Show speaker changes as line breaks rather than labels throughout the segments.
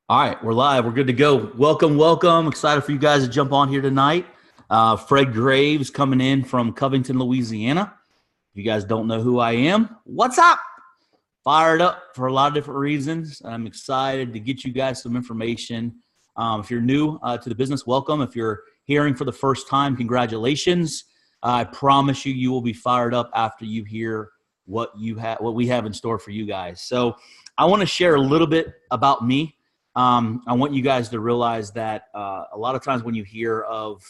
All right, we're live. We're good to go. Welcome, welcome. Excited for you guys to jump on here tonight. Fred Graves coming in from Covington, Louisiana. If you guys don't know who I am, what's up? Fired up for a lot of different reasons. I'm excited to get you guys some information. If you're new to the business, welcome. If you're hearing for the first time, congratulations. I promise you, you will be fired up after you hear what we have in store for you guys. So I want to share a little bit about me. I want you guys to realize that a lot of times when you hear of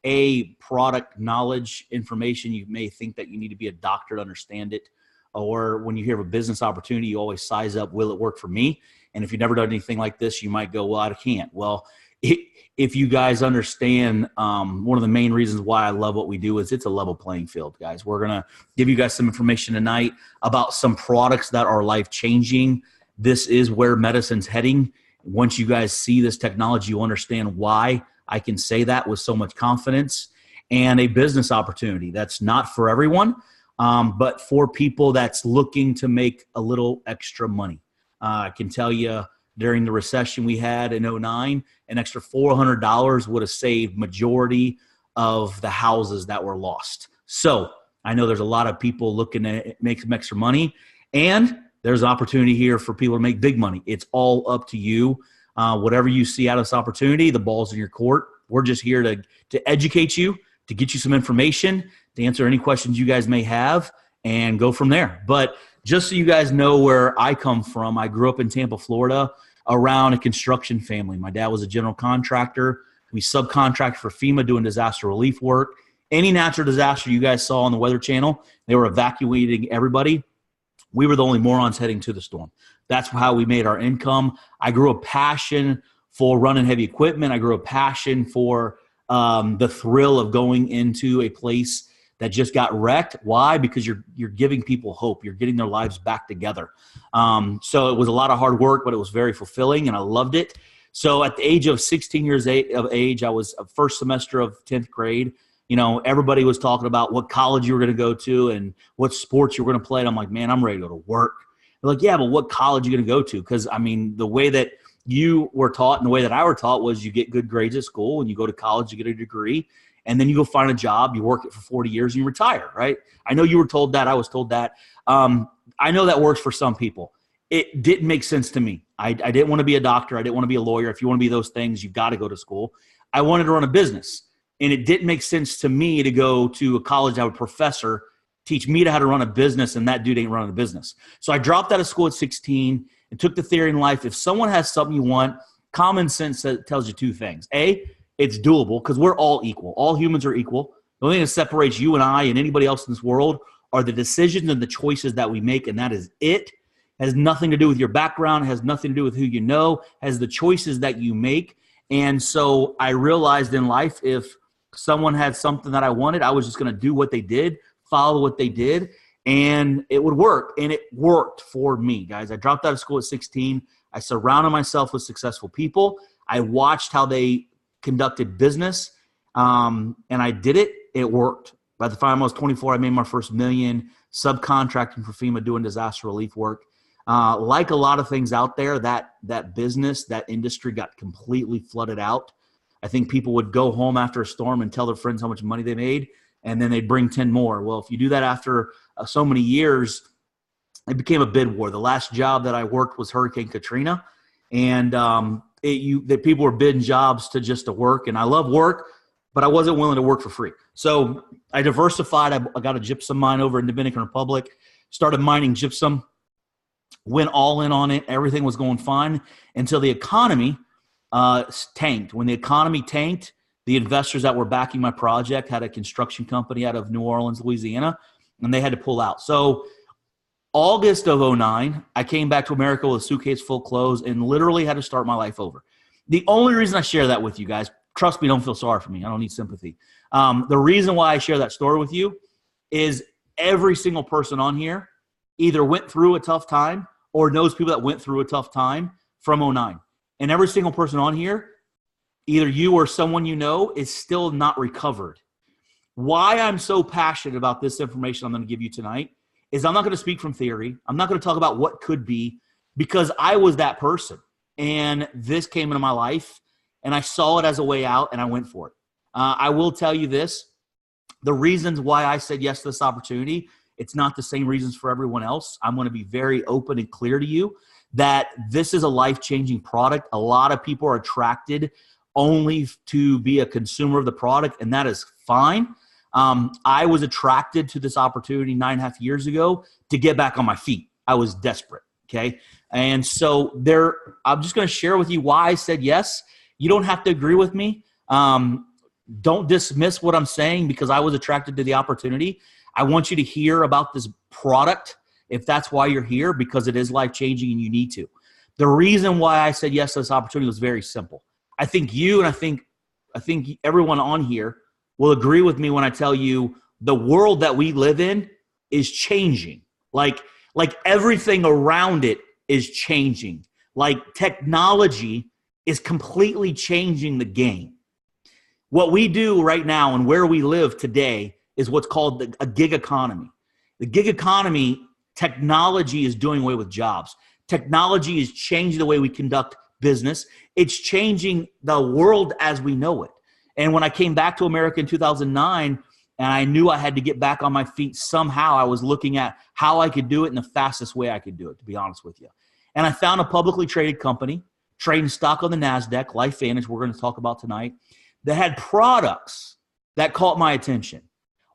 a product knowledge information, you may think that you need to be a doctor to understand it. Or when you hear of a business opportunity, you always size up, will it work for me? And if you've never done anything like this, you might go, well, I can't. Well, if you guys understand, one of the main reasons why I love what we do is it's a level playing field, guys. We're going to give you guys some information tonight about some products that are life-changing. This is where medicine's heading. Once you guys see this technology, you understand why I can say that with so much confidence. And a business opportunity that's not for everyone, but for people that's looking to make a little extra money. I can tell you during the recession we had in 2009, an extra $400 would have saved majority of the houses that were lost. So I know there's a lot of people looking to make some extra money, and there's an opportunity here for people to make big money. It's all up to you. Whatever you see out of this opportunity, the ball's in your court. We're just here to educate you, to get you some information, to answer any questions you guys may have, and go from there. But just so you guys know where I come from, I grew up in Tampa, Florida, around a construction family. My dad was a general contractor. We subcontracted for FEMA doing disaster relief work. Any natural disaster you guys saw on the Weather Channel, they were evacuating everybody. We were the only morons heading to the storm. That's how we made our income. I grew a passion for running heavy equipment. I grew a passion for the thrill of going into a place that just got wrecked. Why? Because you're giving people hope. You're getting their lives back together. So it was a lot of hard work, but it was very fulfilling, and I loved it. So at the age of 16 years of age, I was first semester of 10th grade. You know, everybody was talking about what college you were going to go to and what sports you were going to play. And I'm like, man, I'm ready to go to work. They're like, yeah, but what college are you going to go to? Because, I mean, the way that you were taught and the way that I were taught was you get good grades at school and you go to college, you get a degree, and then you go find a job, you work it for 40 years, and you retire, right? I know you were told that. I was told that. I know that works for some people. It didn't make sense to me. I didn't want to be a doctor. I didn't want to be a lawyer. If you want to be those things, you've got to go to school. I wanted to run a business. And it didn't make sense to me to go to a college to have a professor teach me how to run a business, and that dude ain't running a business. So I dropped out of school at 16 and took the theory in life. If someone has something you want, common sense tells you two things. A, it's doable because we're all equal. All humans are equal. The only thing that separates you and I and anybody else in this world are the decisions and the choices that we make, and that is it. Has nothing to do with your background, has nothing to do with who you know, has the choices that you make. And so I realized in life, if someone had something that I wanted, I was just going to do what they did, follow what they did, and it would work. And it worked for me, guys. I dropped out of school at 16. I surrounded myself with successful people. I watched how they conducted business, and I did it. It worked. By the time I was 24, I made my first $1 million subcontracting for FEMA doing disaster relief work. Like a lot of things out there, that business, that industry got completely flooded out. I think people would go home after a storm and tell their friends how much money they made, and then they'd bring 10 more. Well, if you do that after so many years, it became a bid war. The last job that I worked was Hurricane Katrina, and the people were bidding jobs to work. And I love work, but I wasn't willing to work for free. So I diversified. I got a gypsum mine over in Dominican Republic, started mining gypsum, went all in on it. Everything was going fine until the economy tanked. When the economy tanked, the investors that were backing my project had a construction company out of New Orleans, Louisiana, and they had to pull out. So August of 2009, I came back to America with a suitcase full of clothes and literally had to start my life over. The only reason I share that with you guys, trust me, don't feel sorry for me. I don't need sympathy. The reason why I share that story with you is every single person on here either went through a tough time or knows people that went through a tough time from 2009. And every single person on here, either you or someone you know, is still not recovered. Why I'm so passionate about this information I'm going to give you tonight is I'm not going to speak from theory. I'm not going to talk about what could be, because I was that person. and this came into my life, and I saw it as a way out, and I went for it. I will tell you this. The reasons why I said yes to this opportunity, it's not the same reasons for everyone else. I'm going to be very open and clear to you that this is a life-changing product. A lot of people are attracted only to be a consumer of the product, and that is fine. I was attracted to this opportunity 9.5 years ago to get back on my feet. I was desperate, okay? And so I'm just going to share with you why I said yes. You don't have to agree with me. Don't dismiss what I'm saying because I was attracted to the opportunity. I want you to hear about this product if that's why you're here, because it is life-changing and you need to. The reason why I said yes to this opportunity was very simple. I think you and I think everyone on here will agree with me when I tell you the world that we live in is changing. Like everything around it is changing. Like technology is completely changing the game. What we do right now and where we live today is what's called a gig economy. The gig economy, technology is doing away with jobs. Technology is changing the way we conduct business. It's changing the world as we know it. And when I came back to America in 2009 and I knew I had to get back on my feet somehow, I was looking at how I could do it in the fastest way I could do it, to be honest with you. And I found a publicly traded company, trading stock on the NASDAQ, LifeVantage, we're going to talk about tonight, that had products that caught my attention.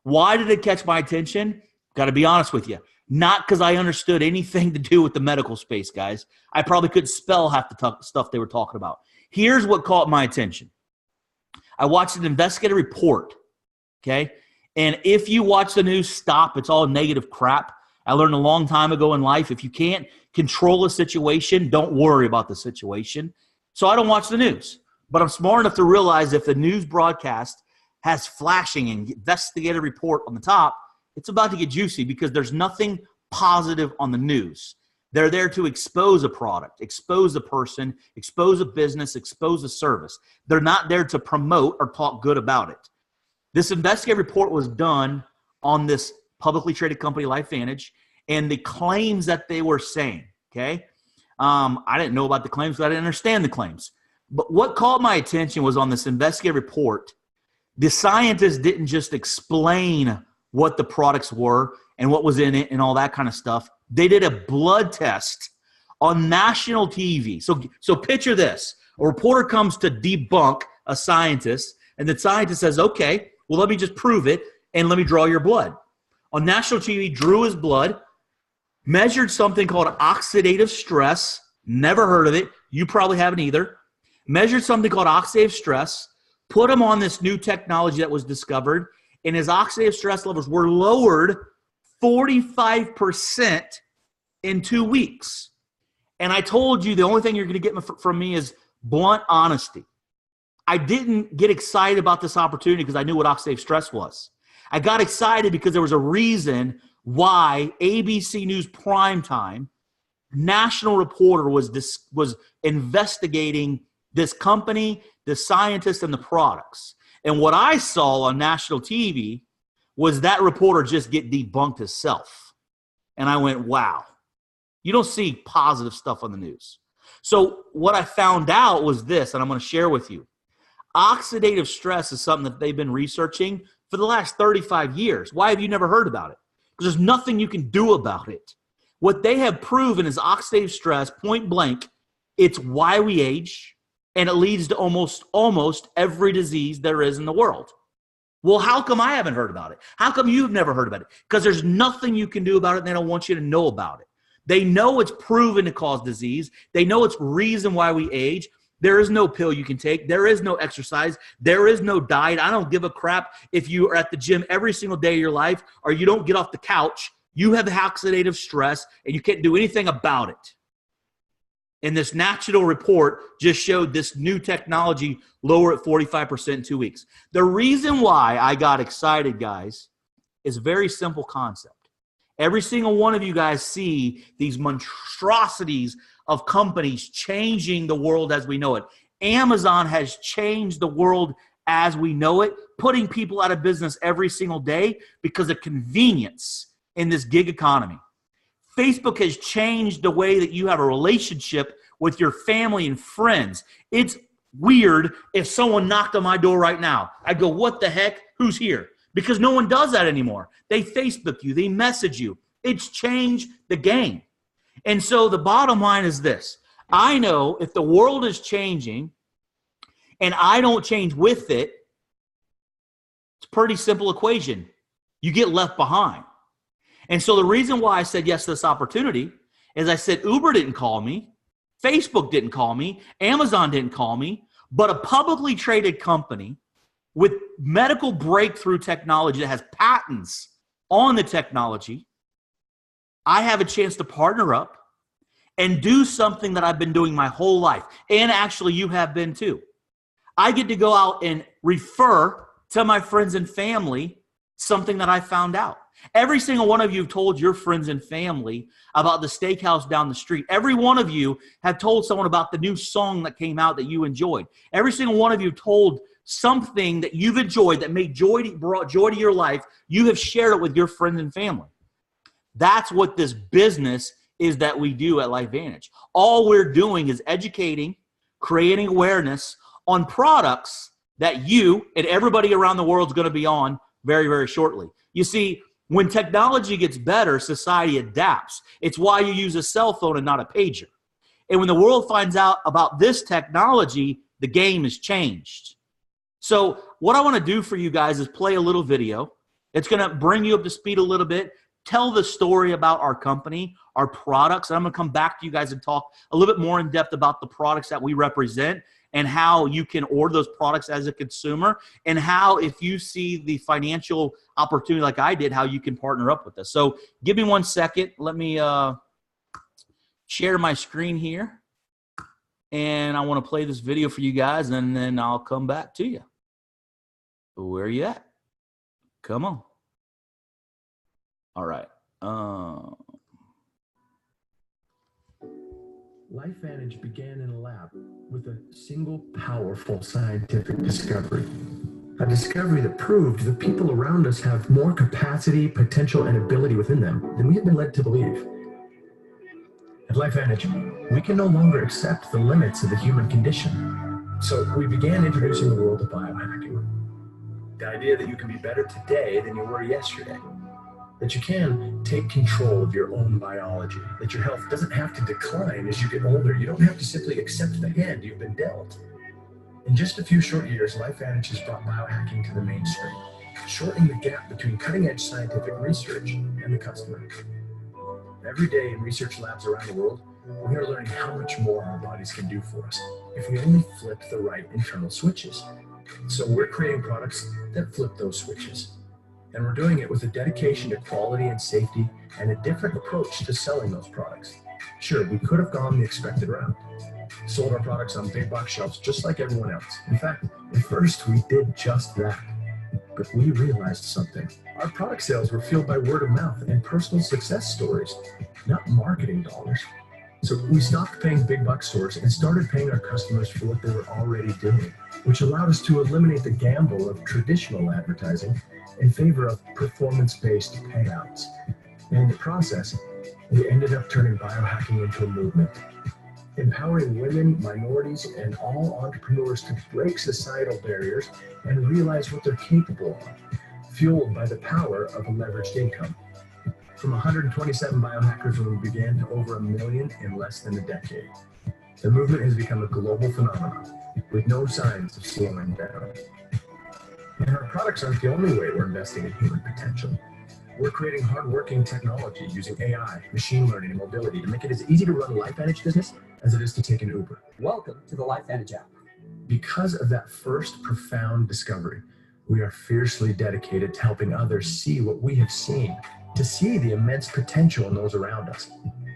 Why did it catch my attention? Got to be honest with you. Not because I understood anything to do with the medical space, guys. I probably couldn't spell half the stuff they were talking about. Here's what caught my attention. I watched an investigative report, okay? And if you watch the news, stop. It's all negative crap. I learned a long time ago in life, if you can't control a situation, don't worry about the situation. So I don't watch the news. But I'm smart enough to realize if the news broadcast has flashing and investigative report on the top, it's about to get juicy because there's nothing positive on the news. They're there to expose a product, expose a person, expose a business, expose a service. They're not there to promote or talk good about it. This investigative report was done on this publicly traded company, LifeVantage, and the claims that they were saying, okay? I didn't know about the claims, but I didn't understand the claims. But what caught my attention was on this investigative report, the scientists didn't just explain what the products were and what was in it and all that kind of stuff. They did a blood test on national TV. So picture this. A reporter comes to debunk a scientist, and the scientist says, okay, well, let me just prove it, and let me draw your blood. On national TV, drew his blood, measured something called oxidative stress. Never heard of it. You probably haven't either. Measured something called oxidative stress, put him on this new technology that was discovered, and his oxidative stress levels were lowered 45% in 2 weeks. And I told you the only thing you're going to get from me is blunt honesty. I didn't get excited about this opportunity because I knew what oxidative stress was. I got excited because there was a reason why ABC News Primetime national reporter was investigating this company, the scientists, and the products. And what I saw on national TV was that reporter just get debunked himself. And I went, wow. You don't see positive stuff on the news. So what I found out was this, and I'm going to share with you. Oxidative stress is something that they've been researching for the last 35 years. Why have you never heard about it? Because there's nothing you can do about it. What they have proven is oxidative stress, point blank, it's why we age, and it leads to almost every disease there is in the world. Well, how come I haven't heard about it? How come you've never heard about it? Because there's nothing you can do about it, and they don't want you to know about it. They know it's proven to cause disease. They know it's reason why we age. There is no pill you can take. There is no exercise. There is no diet. I don't give a crap if you are at the gym every single day of your life or you don't get off the couch. You have oxidative stress, and you can't do anything about it. And this national report just showed this new technology lower at 45% in 2 weeks. The reason why I got excited, guys, is a very simple concept. Every single one of you guys see these monstrosities of companies changing the world as we know it. Amazon has changed the world as we know it, putting people out of business every single day because of convenience in this gig economy. Facebook has changed the way that you have a relationship with your family and friends. It's weird if someone knocked on my door right now. I'd go, what the heck? Who's here? Because no one does that anymore. They Facebook you. They message you. It's changed the game. And so the bottom line is this. I know if the world is changing and I don't change with it, it's a pretty simple equation. You get left behind. And so the reason why I said yes to this opportunity is I said Uber didn't call me, Facebook didn't call me, Amazon didn't call me, but a publicly traded company with medical breakthrough technology that has patents on the technology, I have a chance to partner up and do something that I've been doing my whole life. And actually you have been too. I get to go out and refer to my friends and family something that I found out. Every single one of you have told your friends and family about the steakhouse down the street. Every one of you have told someone about the new song that came out that you enjoyed. Every single one of you told something that you've enjoyed that brought joy to your life. You have shared it with your friends and family. That's what this business is that we do at LifeVantage. All we're doing is educating, creating awareness on products that you and everybody around the world is going to be on very, very shortly. You see, when technology gets better, society adapts. It's why you use a cell phone and not a pager. And when the world finds out about this technology, the game has changed. So what I want to do for you guys is play a little video. It's going to bring you up to speed a little bit, tell the story about our company, our products, and I'm going to come back to you guys and talk a little bit more in depth about the products that we represent and how you can order those products as a consumer, and how, if you see the financial opportunity like I did, how you can partner up with us. So give me 1 second. Let me share my screen here. And I want to play this video for you guys, and then I'll come back to you. Where are you at? Come on. All right.
LifeVantage began in a lab with a single powerful scientific discovery. A discovery that proved that people around us have more capacity, potential, and ability within them than we have been led to believe. At LifeVantage, we can no longer accept the limits of the human condition. So we began introducing the world of biohacking. The idea that you can be better today than you were yesterday. That you can take control of your own biology, that your health doesn't have to decline as you get older. You don't have to simply accept the hand you've been dealt. In just a few short years, LifeVantage has brought biohacking to the mainstream, shortening the gap between cutting-edge scientific research and the customer. Every day in research labs around the world, we are learning how much more our bodies can do for us if we only flip the right internal switches. So we're creating products that flip those switches. And we're doing it with a dedication to quality and safety and a different approach to selling those products. Sure, we could have gone the expected route, sold our products on big box shelves just like everyone else. In fact, at first we did just that. But we realized something. Our product sales were fueled by word of mouth and personal success stories, not marketing dollars. So we stopped paying big box stores and started paying our customers for what they were already doing, which allowed us to eliminate the gamble of traditional advertising in favor of performance-based payouts. And in the process, we ended up turning biohacking into a movement, empowering women, minorities, and all entrepreneurs to break societal barriers and realize what they're capable of, fueled by the power of a leveraged income. From 127 biohackers when we began to over 1 million in less than a decade. The movement has become a global phenomenon with no signs of slowing down. And our products aren't the only way we're investing in human potential. We're creating hardworking technology using AI, machine learning, and mobility to make it as easy to run a LifeVantage business as it is to take an Uber.
Welcome to the LifeVantage app.
Because of that first profound discovery, we are fiercely dedicated to helping others see what we have seen, to see the immense potential in those around us.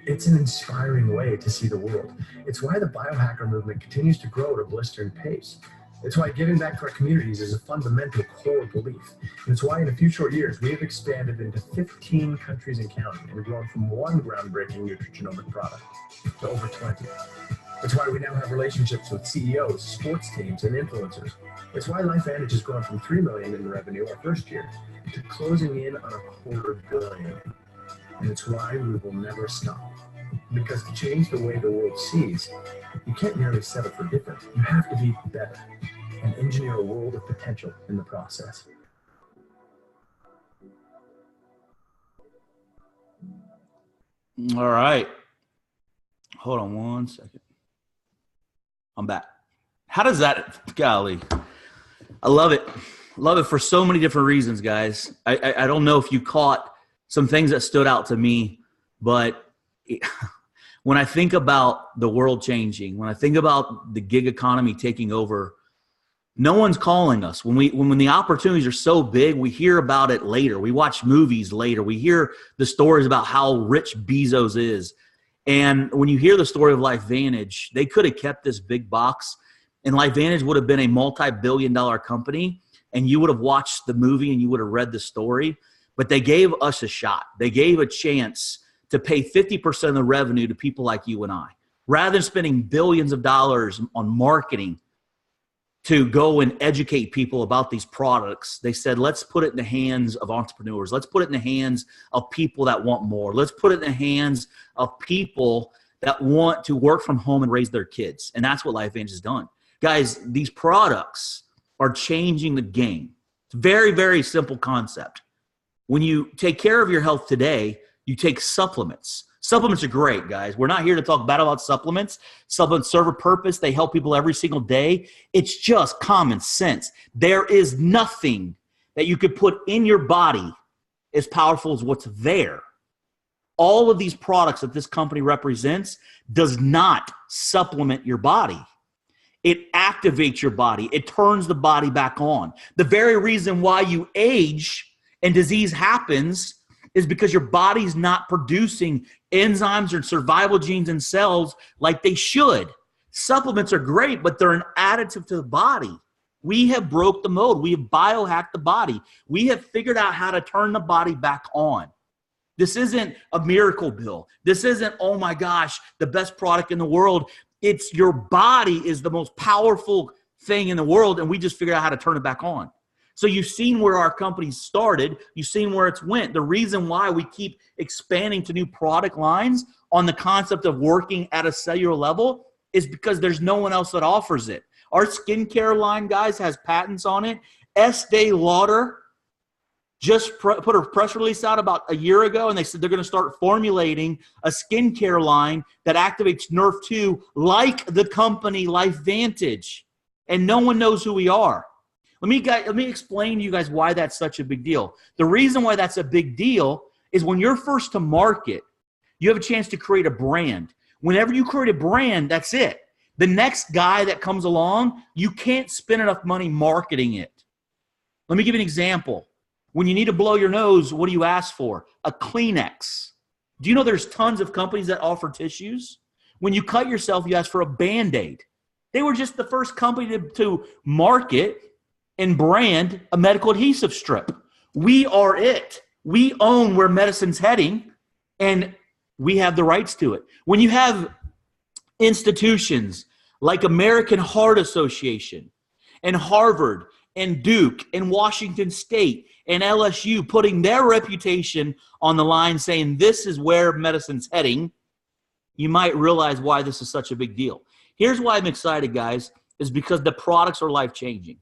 It's an inspiring way to see the world. It's why the biohacker movement continues to grow at a blistering pace. It's why giving back to our communities is a fundamental core belief. And it's why in a few short years, we have expanded into 15 countries and counting and grown from one groundbreaking nutrigenomic product to over 20. It's why we now have relationships with CEOs, sports teams, and influencers. It's why LifeVantage has grown from $3 million in revenue our first year to closing in on $250 million. And it's why we will never stop. Because to change the way the world sees, you can't merely settle for different. You have to be better and engineer a world of potential in the process.
All right. Hold on one second. I'm back. How does that, golly, I love it. Love it for so many different reasons, guys. I don't know if you caught some things that stood out to me, but when I think about the world changing, when I think about the gig economy taking over, no one's calling us. When the opportunities are so big, we hear about it later. We watch movies later. We hear the stories about how rich Bezos is. And when you hear the story of LifeVantage, they could have kept this big box, and LifeVantage would have been a multi-billion-dollar company, and you would have watched the movie and you would have read the story. But they gave us a shot. They gave a chance to pay 50% of the revenue to people like you and I. Rather than spending billions of dollars on marketing to go and educate people about these products, they said, let's put it in the hands of entrepreneurs. Let's put it in the hands of people that want more. Let's put it in the hands of people that want to work from home and raise their kids. And that's what LifeVantage has done. Guys, these products are changing the game. It's a very, very simple concept. When you take care of your health today, you take supplements. Supplements are great, guys. We're not here to talk bad about supplements. Supplements serve a purpose. They help people every single day. It's just common sense. There is nothing that you could put in your body as powerful as what's there. All of these products that this company represents does not supplement your body. It activates your body. It turns the body back on. The very reason why you age and disease happens is because your body's not producing enzymes or survival genes and cells like they should. Supplements are great, but they're an additive to the body. We have broke the mold. We have biohacked the body. We have figured out how to turn the body back on. This isn't a miracle pill. This isn't, oh my gosh, the best product in the world. It's your body is the most powerful thing in the world, and we just figured out how to turn it back on. So you've seen where our company started. You've seen where it's went. The reason why we keep expanding to new product lines on the concept of working at a cellular level is because there's no one else that offers it. Our skincare line, guys, has patents on it. Estee Lauder just put a press release out about a year ago, and they said they're going to start formulating a skincare line that activates Nerve2 like the company LifeVantage. And no one knows who we are. Let me explain to you guys why that's such a big deal. The reason why that's a big deal is when you're first to market, you have a chance to create a brand. Whenever you create a brand, that's it. The next guy that comes along, you can't spend enough money marketing it. Let me give you an example. When you need to blow your nose, what do you ask for? A Kleenex. Do you know there's tons of companies that offer tissues? When you cut yourself, you ask for a Band-Aid. They were just the first company to market and brand a medical adhesive strip. We are it. We own where medicine's heading, and we have the rights to it. When you have institutions like American Heart Association and Harvard and Duke and Washington State and LSU putting their reputation on the line saying this is where medicine's heading, you might realize why this is such a big deal. Here's why I'm excited, guys, is because the products are life-changing.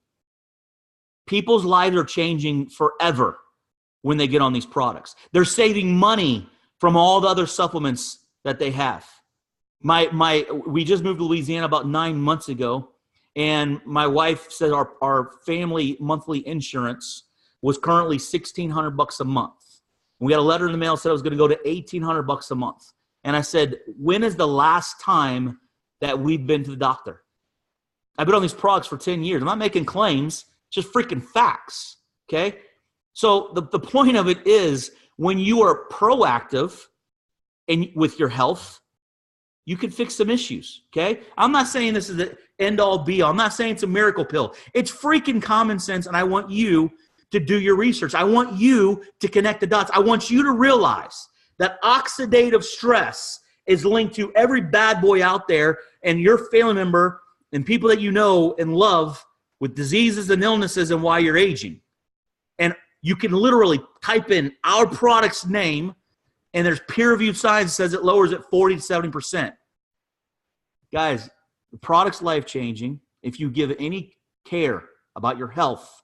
People's lives are changing forever when they get on these products. They're saving money from all the other supplements that they have. We just moved to Louisiana about 9 months ago, and my wife said our family monthly insurance was currently $1,600 a month. We got a letter in the mail that said it was going to go to $1,800 a month. And I said, when is the last time that we've been to the doctor? I've been on these products for 10 years. I'm not making claims. Just freaking facts, okay? So the point of it is when you are proactive and with your health, you can fix some issues, okay? I'm not saying this is the end-all be-all. I'm not saying it's a miracle pill. It's freaking common sense, and I want you to do your research. I want you to connect the dots. I want you to realize that oxidative stress is linked to every bad boy out there and your family member and people that you know and love with diseases and illnesses and why you're aging. And you can literally type in our product's name And there's peer-reviewed science that says it lowers it 40 to 70%. Guys, the product's life-changing. If you give any care about your health,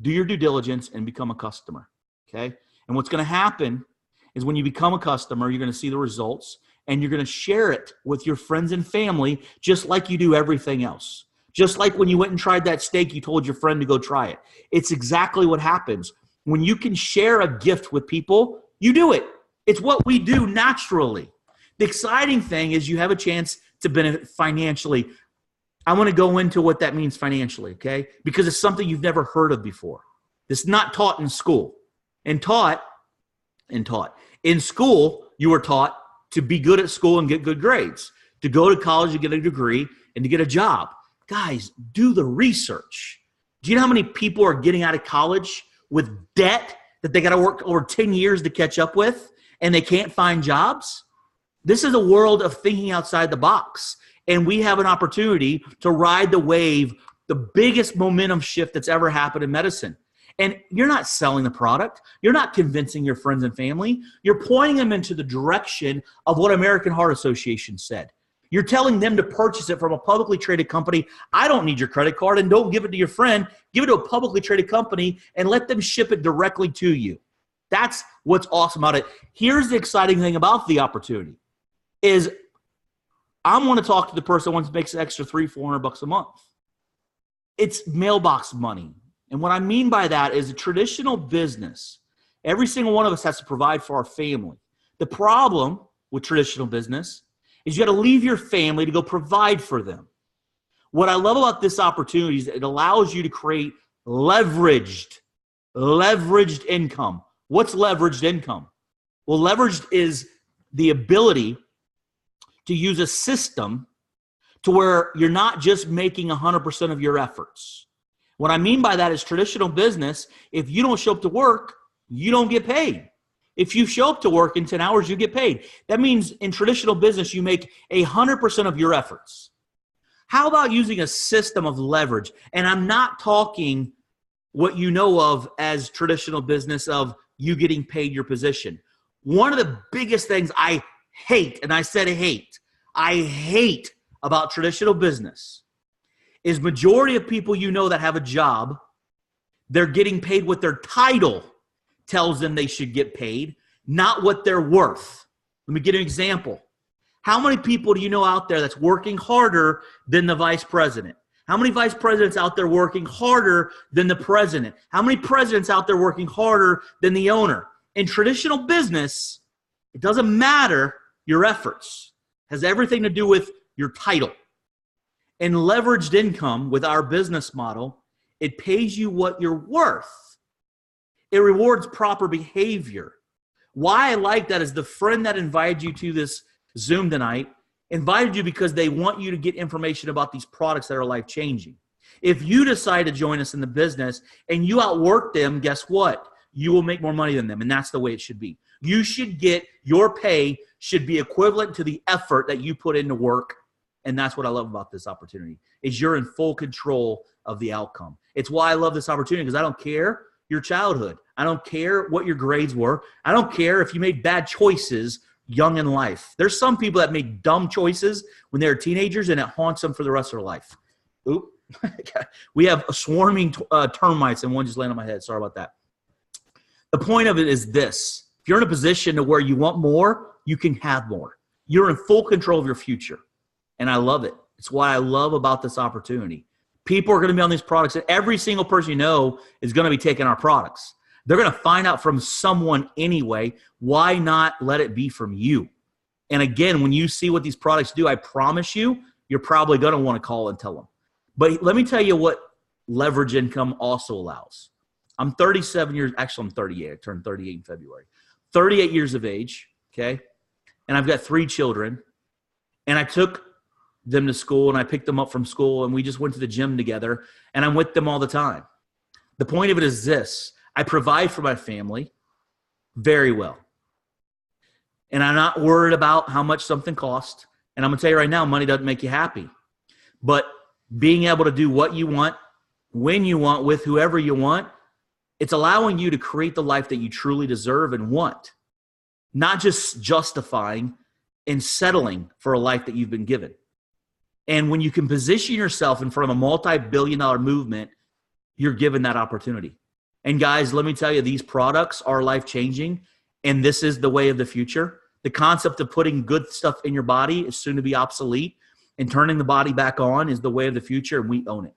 do your due diligence and become a customer, okay? And what's going to happen is when you become a customer, you're going to see the results, and you're going to share it with your friends and family just like you do everything else. Just like when you went and tried that steak, you told your friend to go try it. It's exactly what happens. When you can share a gift with people, you do it. It's what we do naturally. The exciting thing is you have a chance to benefit financially. I want to go into what that means financially, okay? Because it's something you've never heard of before. It's not taught in school. In school, you were taught to be good at school and get good grades, to go to college and get a degree, and to get a job. Guys, do the research. Do you know how many people are getting out of college with debt that they got to work over 10 years to catch up with, and they can't find jobs? This is a world of thinking outside the box, and we have an opportunity to ride the wave, the biggest momentum shift that's ever happened in medicine. And you're not selling the product. You're not convincing your friends and family. You're pointing them into the direction of what American Heart Association said. You're telling them to purchase it from a publicly traded company. I don't need your credit card, and don't give it to your friend. Give it to a publicly traded company and let them ship it directly to you. That's what's awesome about it. Here's the exciting thing about the opportunity is I want to talk to the person who wants to make an extra $300-400 a month. It's mailbox money. And what I mean by that is a traditional business. Every single one of us has to provide for our family. The problem with traditional business is you got to leave your family to go provide for them. What I love about this opportunity is it allows you to create leveraged income. What's leveraged income? Well, leveraged is the ability to use a system to where you're not just making 100% of your efforts. What I mean by that is traditional business, if you don't show up to work, you don't get paid. If you show up to work in 10 hours, you get paid. That means in traditional business, you make 100% of your efforts. How about using a system of leverage? And I'm not talking what you know of as traditional business of you getting paid your position. One of the biggest things I hate, and I said I hate about traditional business is majority of people you know that have a job, they're getting paid what their title tells them they should get paid, not what they're worth. Let me give you an example. How many people do you know out there that's working harder than the vice president? How many vice presidents out there working harder than the president? How many presidents out there working harder than the owner? In traditional business, it doesn't matter your efforts. It has everything to do with your title. In leveraged income with our business model, it pays you what you're worth. It rewards proper behavior. Why I like that is the friend that invited you to this Zoom tonight invited you because they want you to get information about these products that are life-changing. If you decide to join us in the business and you outwork them, guess what? You will make more money than them, and that's the way it should be. You should get your pay should be equivalent to the effort that you put into work, and that's what I love about this opportunity is you're in full control of the outcome. It's why I love this opportunity because I don't care your childhood. I don't care what your grades were. I don't care if you made bad choices young in life. There's some people that make dumb choices when they're teenagers and it haunts them for the rest of their life. Oop. We have swarming termites and one just landed on my head. Sorry about that. The point of it is this. If you're in a position to where you want more, you can have more. You're in full control of your future. And I love it. It's what I love about this opportunity. People are going to be on these products, and every single person you know is going to be taking our products. They're going to find out from someone anyway. Why not let it be from you? And again, when you see what these products do, I promise you, you're probably going to want to call and tell them. But let me tell you what leverage income also allows. I'm 37 years, actually I'm 38. I turned 38 in February. 38 years of age, okay? And I've got 3 children. And I took them to school and I picked them up from school and we just went to the gym together and I'm with them all the time. The point of it is this. I provide for my family very well. And I'm not worried about how much something costs. And I'm going to tell you right now, money doesn't make you happy. But being able to do what you want, when you want, with whoever you want, it's allowing you to create the life that you truly deserve and want. not just justifying and settling for a life that you've been given. And when you can position yourself in front of a multi-billion-dollar movement, you're given that opportunity. And guys, let me tell you, these products are life-changing, and this is the way of the future. The concept of putting good stuff in your body is soon to be obsolete, and turning the body back on is the way of the future, and we own it.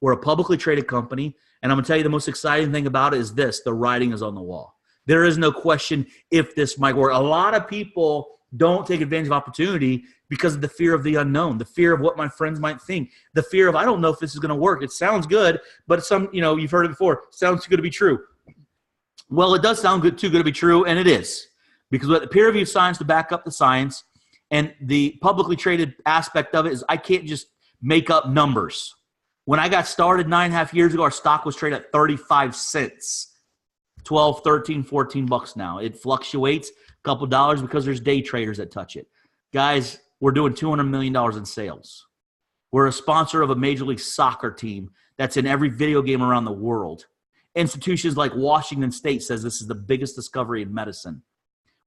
We're a publicly traded company, and I'm going to tell you the most exciting thing about it is this: the writing is on the wall. There is no question if this might work. A lot of people don't take advantage of opportunity because of the fear of the unknown, the fear of what my friends might think, the fear of, I don't know if this is going to work. It sounds good, but you've heard it before. Sounds too good to be true. Well, it does sound too good to be true, and it is. Because with the peer-reviewed science to back up the science, and the publicly traded aspect of it is I can't just make up numbers. When I got started 9.5 years ago, our stock was traded at 35 cents. 12, 13, 14 bucks now. It fluctuates a couple dollars because there's day traders that touch it. Guys, we're doing $200 million in sales. We're a sponsor of a Major League Soccer team that's in every video game around the world. Institutions like Washington State says this is the biggest discovery in medicine.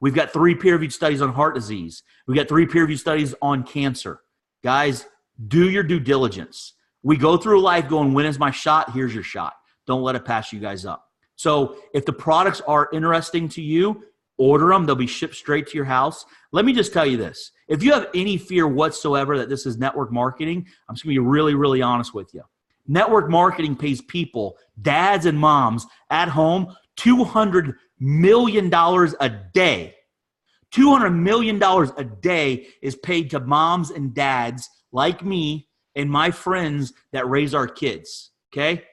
We've got 3 peer-reviewed studies on heart disease. We've got 3 peer-reviewed studies on cancer. Guys, do your due diligence. We go through life going, when is my shot? Here's your shot. Don't let it pass you guys up. So if the products are interesting to you, order them. They'll be shipped straight to your house. Let me just tell you this. If you have any fear whatsoever that this is network marketing, I'm just going to be really, really honest with you. Network marketing pays people, dads and moms at home, $200 million a day. $200 million a day is paid to moms and dads like me and my friends that raise our kids, okay?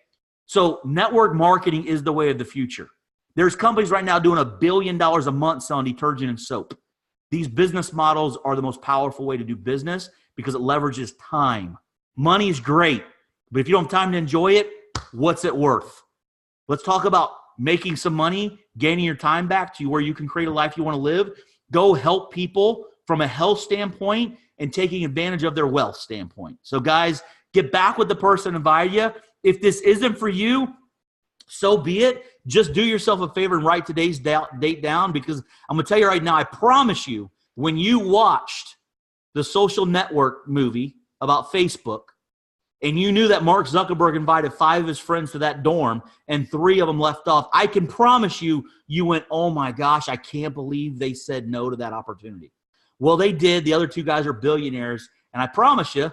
So network marketing is the way of the future. There's companies right now doing $1 billion a month selling detergent and soap. These business models are the most powerful way to do business because it leverages time. Money is great, but if you don't have time to enjoy it, what's it worth? Let's talk about making some money, gaining your time back to where you can create a life you want to live. Go help people from a health standpoint and taking advantage of their wealth standpoint. So guys, get back with the person who invited you. If this isn't for you, so be it. Just do yourself a favor and write today's date down, because I'm going to tell you right now, I promise you, when you watched the Social Network movie about Facebook and you knew that Mark Zuckerberg invited 5 of his friends to that dorm and 3 of them left off, I can promise you, you went, oh my gosh, I can't believe they said no to that opportunity. Well, they did. The other 2 guys are billionaires. And I promise you,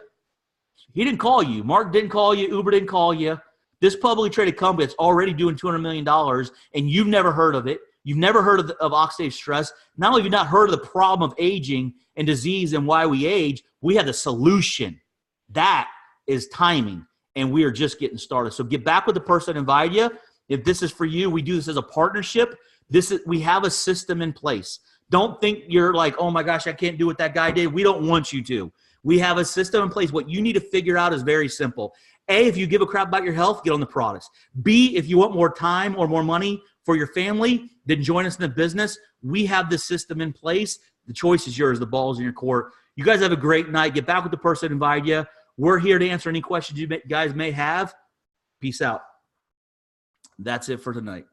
he didn't call you. Mark didn't call you. Uber didn't call you. This publicly traded company that's already doing $200 million, and you've never heard of it. You've never heard of oxidative stress. Not only have you not heard of the problem of aging and disease and why we age, we have the solution. That is timing, and we are just getting started. So get back with the person that invited you. If this is for you, we do this as a partnership. We have a system in place. Don't think you're like, oh my gosh, I can't do what that guy did. We don't want you to. We have a system in place. What you need to figure out is very simple. A, if you give a crap about your health, get on the products. B, if you want more time or more money for your family, then join us in the business. We have this system in place. The choice is yours. The ball's in your court. You guys have a great night. Get back with the person that invited you. We're here to answer any questions you guys may have. Peace out. That's it for tonight.